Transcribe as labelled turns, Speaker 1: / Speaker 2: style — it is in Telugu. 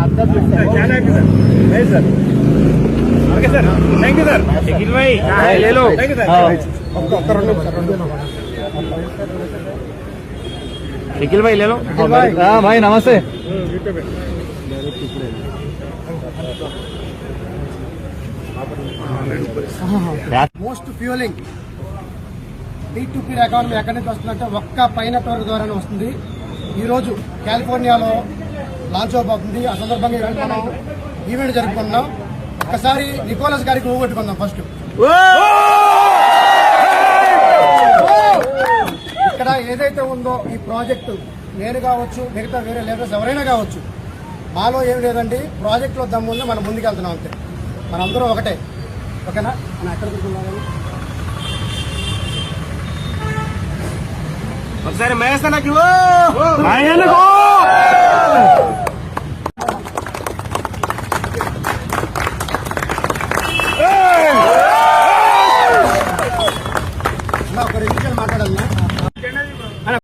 Speaker 1: చాలా happy sir. Nice sir. Okay sir, thank you sir. Nikhil భాయ్ ले लो. Thank you sir. निखिल भाई ले लो.
Speaker 2: हाँ भाई नमस्ते.
Speaker 3: మోస్ట్ ఫ్యూలింగ్ P2P ఎకానమీ ఎక్కడి నుంచి వస్తుందంటే ఒక్క పైన టోర్ ద్వారానే వస్తుంది. ఈరోజు కాలిఫోర్నియాలో లాంచ్ అవబోతుంది. ఆ సందర్భంగా మనం ఈవెంట్ జరుపుకున్నాం. ఒక్కసారి నికోలస్ గారికి ఊగొట్టుకుందాం. ఫస్ట్ ఇక్కడ ఏదైతే ఉందో ఈ ప్రాజెక్టు నేను కావచ్చు, మిగతా వేరే లీడర్స్ ఎవరైనా కావచ్చు, మాలో ఏమి లేదండి. ప్రాజెక్టులో దమ్ముంది, మనం ముందుకెళ్తున్నాం అంతే. మనందరం ఒకటే. ఓకేనా? మనం ఎక్కడ కూర్చున్నాము?
Speaker 1: ఒకసారి మహేష్ అన్నకి
Speaker 3: ఒక 2 నిమిషాలు మాట్లాడాలి.